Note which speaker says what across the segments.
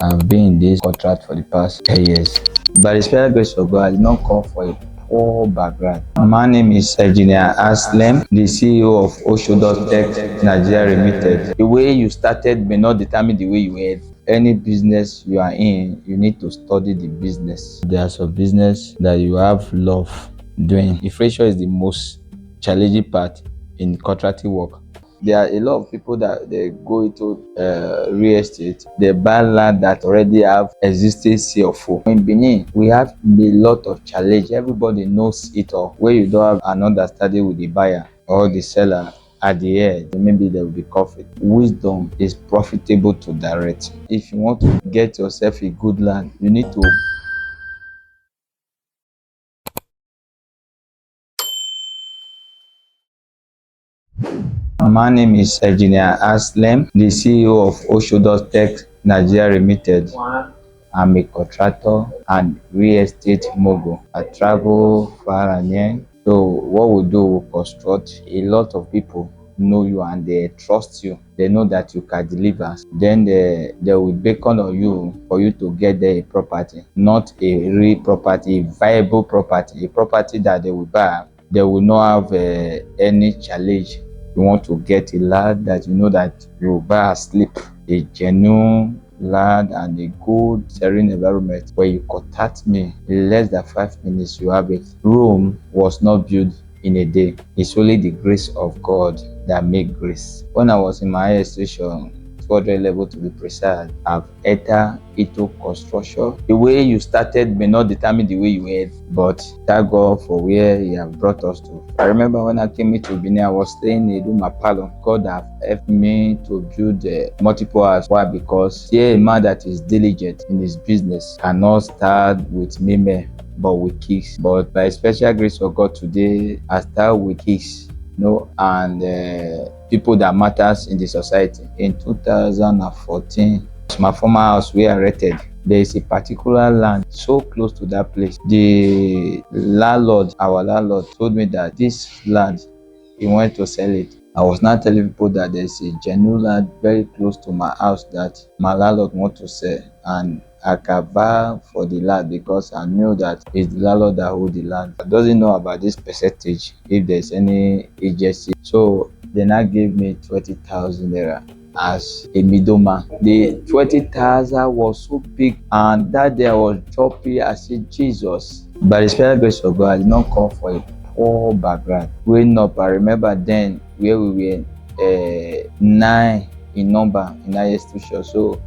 Speaker 1: I've been in this contract for the past 10 years. By the special grace of God, I did not come for a poor background. My name is Engineer Anslem, the CEO of Oshiodus Tech Nigeria Limited. The way you started may not determine the way you end. Any business you are in, you need to study the business. There's a business that you have love doing. Inflation is the most challenging part in contracting work. There are a lot of people that they go into real estate. They buy land that already have existing CFO. In Benin, we have a lot of challenge. Everybody knows it all. Where you don't have an understanding with the buyer or the seller, at the end, maybe there will be conflict. Wisdom is profitable to direct. If you want to get yourself a good land, you need to My name is Engineer Anslem, the CEO of Oshiodus Tech Nigeria Limited. I'm a contractor and real estate mogul. I travel far and near. So what we do, we construct. A lot of people know you and they trust you. They know that you can deliver. Then they will beckon on you for you to get there a property, not a real property, a viable property, a property that they will buy. They will not have any challenge. You want to get a land that you know that you will buy asleep, a genuine land and a good serene environment where you contact me in less than 5 minutes. You have it. Rome was not built in a day. It's only the grace of God that make grace. When I was in my higher station, 200 level to be precise, I've entered into construction. The way you started may not determine the way you end, but thank God for where He has brought us to. I remember when I came into Benin, I was staying in Room Apalon. God have helped me to build multiple houses. Why? Because here a man that is diligent in his business cannot start with meme, but with kicks. But by special grace of God today, I start with kicks. And people that matters in the society. In 2014, my former house where I rented, there is a particular land so close to that place. The landlord, our landlord, told me that this land, he wanted to sell it. I was not telling people that there's a genuine land very close to my house that my landlord want to sell, and I can buy for the land because I knew that it's the landlord that hold the land. I doesn't know about this percentage if there's any agency. So they now gave me 20,000 naira as a middleman. The 20,000 was so big, and that day I was choppy. I said, Jesus. By the special grace of God, I did not come for a poor background. Growing up, I remember then where we were 9 in number in higher institution. So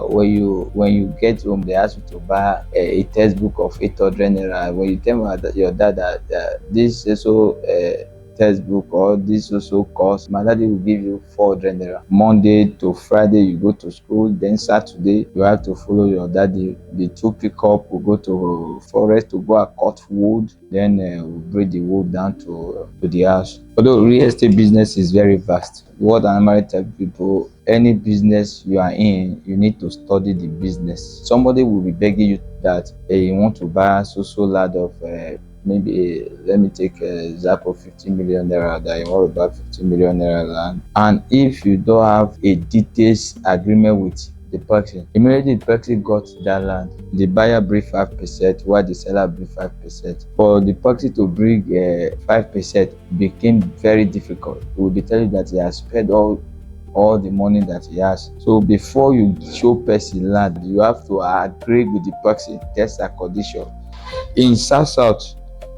Speaker 1: when you get home, they ask you to buy a textbook of 800 naira. When you tell your dad that this is so textbook or this also cost, my daddy will give you 400 naira. Monday to Friday you go to school, then Saturday you have to follow your daddy. The two pickup will go to forest to go and cut wood, then we'll bring the wood down to the house. Although real estate business is very vast, what I normally tell people, any business you are in, you need to study the business. Somebody will be begging you that you want to buy so land of maybe let me take example 50 million naira, that you want to buy 50 million naira land, and if you don't have a details agreement with the person, immediately the person got that land, the buyer bring 5% while the seller bring 5%. For the person to bring 5% became very difficult. He will be telling you that he has spent all the money that he has. So before you show person land, you have to agree with the person, terms and condition. In South,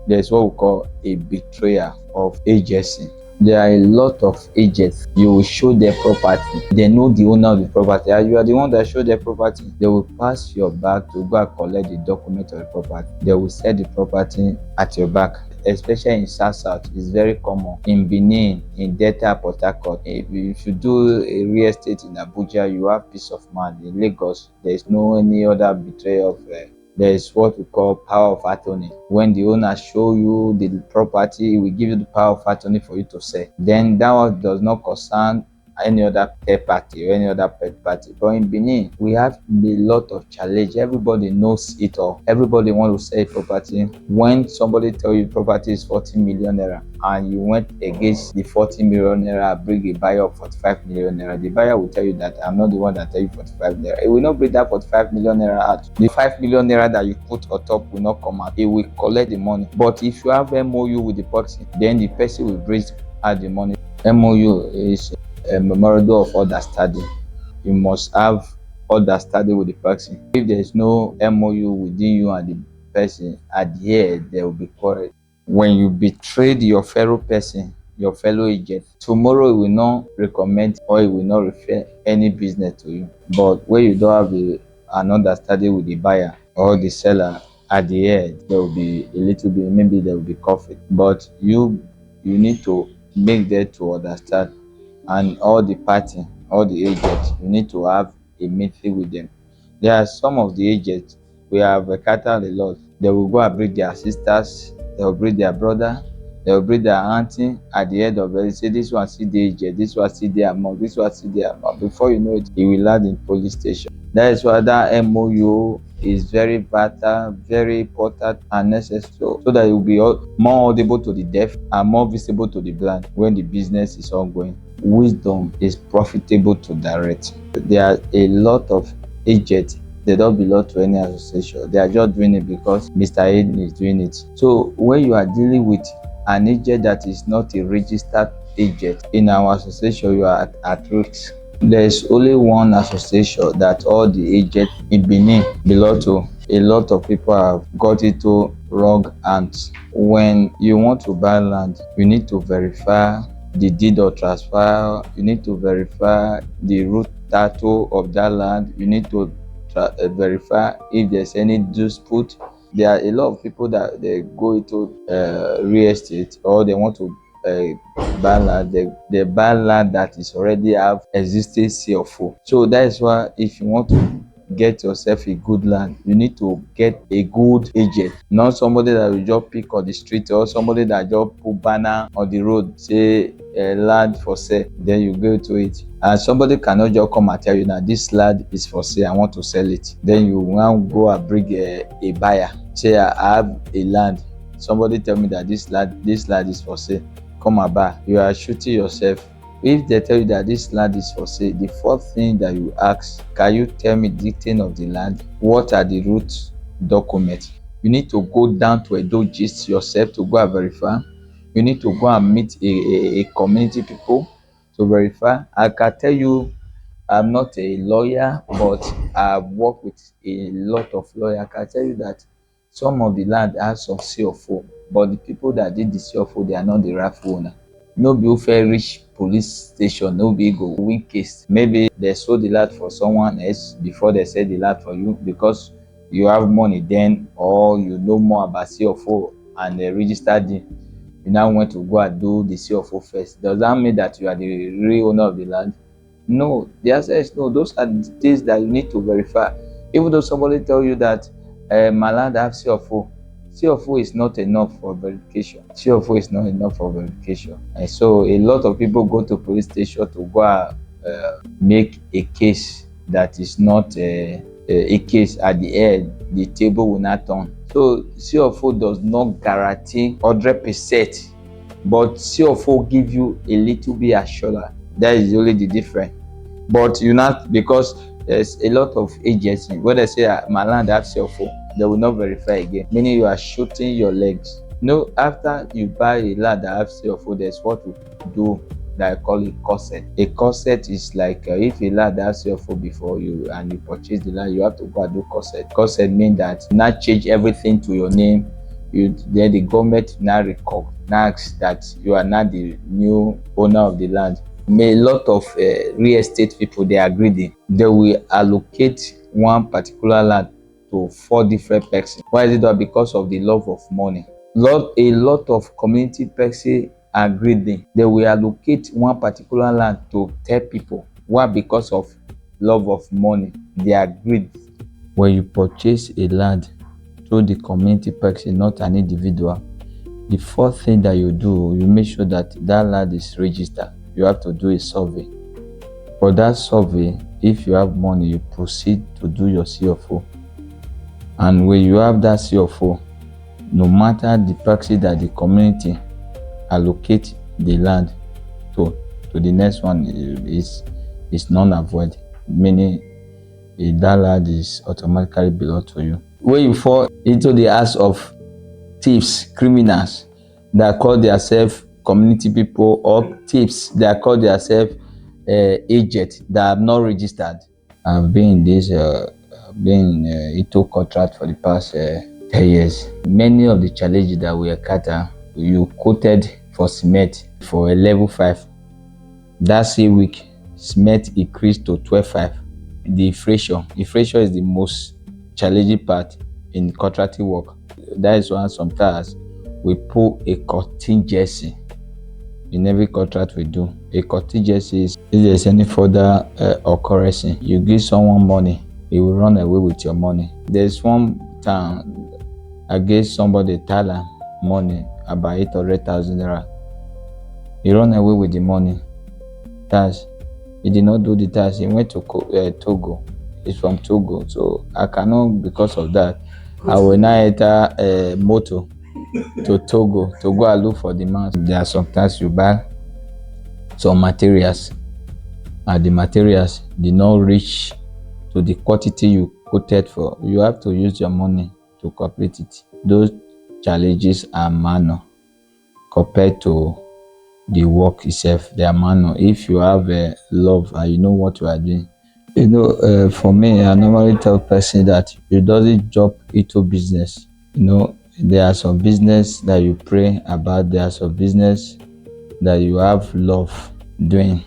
Speaker 1: there's what we call a betrayal of agency. There are a lot of agents. You will show their property. They know the owner of the property, and you are the one that show their property. They will pass your back to go and collect the document of the property. They will sell the property at your back. Especially in South, it's very common. In Benin, in Delta, Port Harcourt, if you do a real estate in Abuja, you have peace of mind. In Lagos, there is no any other betrayal of there is what we call power of attorney. When the owner show you the property, we give you the power of attorney for you to sell. Then that one does not concern any other third party or any other third party. But in Benin, we have a lot of challenge. Everybody knows it all. Everybody wants to sell property. When somebody tell you property is 40 million naira and you went against the 40 million naira, bring a buyer of 45 million naira, the buyer will tell you that I'm not the one that tell you 45 naira. It will not bring that 45 million naira out. The 5 million naira that you put on top will not come out. It will collect the money. But if you have MOU with the person, then the person will bring out the money. MOU is a memorandum of understanding. You must have understanding with the person. If there is no MOU within you and the person, at the end there will be quarrel. When you betray your fellow person, your fellow agent, tomorrow he will not recommend or he will not refer any business to you. But when you don't have an understanding with the buyer or the seller, at the end there will be a little bit, maybe there will be conflict. But you need to make them to understand, and all the party, all the agents, you need to have a meeting with them. There are some of the agents we have encountered a lot. They will go and bring their sisters, they will bring their brother, they will bring their auntie. At the end of it, say this one see the agent, this one see their mom, this one see their mom. Before you know it, he will land in police station. That is why that MOU is very vital, very important and necessary, so that you will be more audible to the deaf and more visible to the blind when the business is ongoing. Wisdom is profitable to direct. There are a lot of agents, they don't belong to any association. They are just doing it because Mr. A is doing it. So when you are dealing with an agent that is not a registered agent in our association, you are at risk. There is only one association that all the agents in Benin belong to. A lot of people have got into wrong hands. When you want to buy land, you need to verify the deed of transfer. You need to verify the root title of that land. You need to verify if there's any dispute. There are a lot of people that they go into real estate, or they want to buy land. They buy land that is already have existing CFO. So that is why if you want to get yourself a good land, you need to get a good agent, not somebody that will just pick on the street or somebody that just put banner on the road say land for sale, then you go to it. And somebody cannot just come and tell you now this land is for sale, I want to sell it. Then you now go and bring a buyer, say I have a land, somebody tell me that this land is for sale, come and buy. You are shooting yourself. If they tell you that this land is for sale, the first thing that you ask, can you tell me the detail of the land? What are the root documents? You need to go down to Edo Gist yourself to go and verify. You need to go and meet a community people to verify. I can tell you, I'm not a lawyer, but I've worked with a lot of lawyers. I can tell you that some of the land has some CFO, but the people that did the CFO, they are not the rightful owner. No be who fit reach police station, no be go win case. Maybe they sold the land for someone else before they sell the land for you because you have money then, or you know more about CFO and they registered it. You now want to go and do the CFO first. Does that mean that you are the real owner of the land? No. The answer is no. Those are the things that you need to verify. Even though somebody tell you that my land have CFO, CFO is not enough for verification. CFO is not enough for verification. And so a lot of people go to police station to go and make a case that is not a case. At the end, the table will not turn. So CFO does not guarantee 100%, but CFO give you a little bit assurance. That is only the difference. But you not, because there's a lot of agencies when they say my land have CFO, they will not verify again, meaning you are shooting your legs. No, after you buy a land that have CFO, there's what to do that I call a corset. A corset is like if a land has CFO before you and you purchase the land, you have to go and do corset. Corset means that you not change everything to your name. Then the government now recognize that you are not the new owner of the land. A lot of real estate people, they are greedy. They will allocate one particular land to 4 different persons. Why is it that? Because of the love of money. A lot of community persons are greedy. They will allocate one particular land to 10 people. Why? Because of love of money. They are greedy. When you purchase a land through the community person, not an individual, the first thing that you do, you make sure that that land is registered. You have to do a survey. For that survey, if you have money, you proceed to do your CFO. And when you have that CFO, no matter the practice that the community allocate the land to the next one is non-avoid, meaning that land is automatically belong to you. When you fall into the hands of thieves, criminals that call themselves community people, or thieves that call themselves agents that have not registered. I've been in this into contract for the past 10 years. Many of the challenges that we encounter, you quoted for cement for a level 5. That same week, cement increased to 12.5. The inflation is the most challenging part in contracting work. That is why sometimes we put a contingency in every contract we do. A contingency is if there's any further occurrence, you give someone money, he will run away with your money. There's one time I gave somebody Thailand money, about 800,000 naira. He ran away with the money. Tax. He did not do the tax. He went to Togo. He's from Togo, so I cannot, because of that, I will now enter a motor to Togo to go and look for the man. There are sometimes you buy some materials and the materials did not reach to the quantity you quoted for. You have to use your money to complete it. Those challenges are minor compared to the work itself. They are minor if you have a love and you know what you are doing. For me, I normally tell person that you doesn't jump into business. There are some business that you pray about. There are some business that you have love doing.